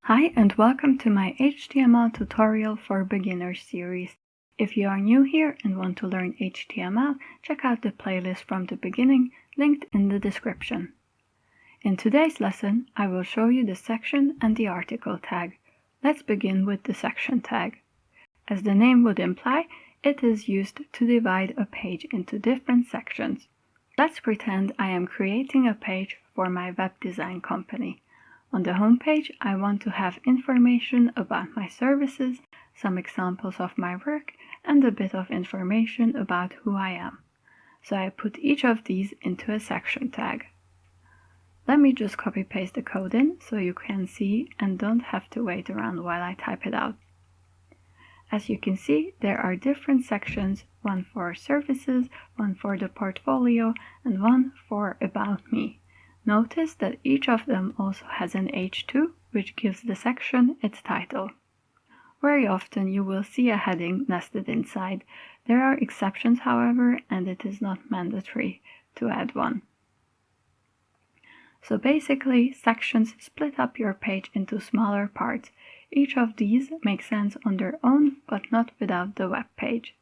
Hi and welcome to my HTML tutorial for beginners series. If you are new here and want to learn HTML, check out the playlist from the beginning, linked in the description. In today's lesson, I will show you the section and the article tag. Let's begin with the section tag. As the name would imply, it is used to divide a page into different sections. Let's pretend I am creating a page for my web design company. On the home page, I want to have information about my services, some examples of my work, and a bit of information about who I am. So I put each of these into a section tag. Let me just copy-paste the code in so you can see and don't have to wait around while I type it out. As you can see, there are different sections, one for services, one for the portfolio, and one for About Me. Notice that each of them also has an H2, which gives the section its title. Very often you will see a heading nested inside. There are exceptions, however, and it is not mandatory to add one. So basically, sections split up your page into smaller parts. Each of these makes sense on their own, but not without the web page.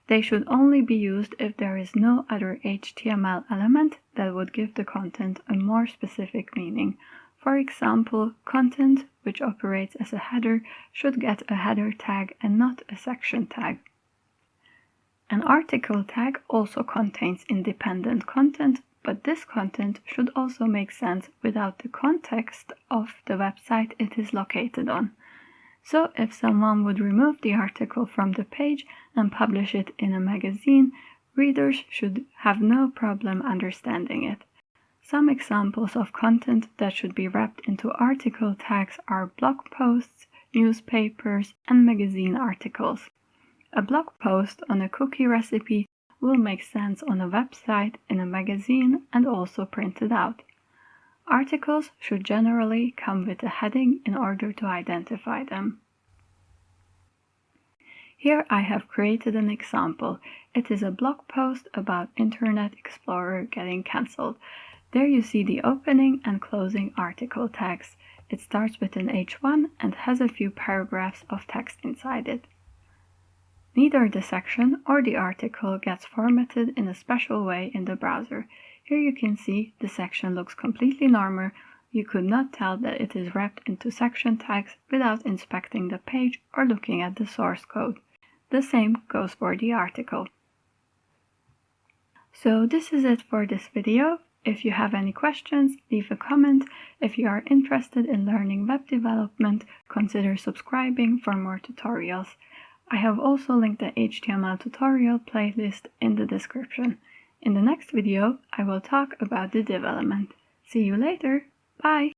They should only be used if there is no other HTML element that would give the content a more specific meaning. For example, content, which operates as a header, should get a header tag and not a section tag. An article tag also contains independent content, but this content should also make sense without the context of the website it is located on. So if someone would remove the article from the page and publish it in a magazine, readers should have no problem understanding it. Some examples of content that should be wrapped into article tags are blog posts, newspapers, and magazine articles. A blog post on a cookie recipe will make sense on a website, in a magazine, and also printed out. Articles should generally come with a heading in order to identify them. Here I have created an example. It is a blog post about Internet Explorer getting cancelled. There you see the opening and closing article tags. It starts with an H1 and has a few paragraphs of text inside it. Neither the section or the article gets formatted in a special way in the browser. Here you can see the section looks completely normal. You could not tell that it is wrapped into section tags without inspecting the page or looking at the source code. The same goes for the article. So this is it for this video. If you have any questions, leave a comment. If you are interested in learning web development, consider subscribing for more tutorials. I have also linked the HTML tutorial playlist in the description. In the next video, I will talk about the div element. See you later. Bye!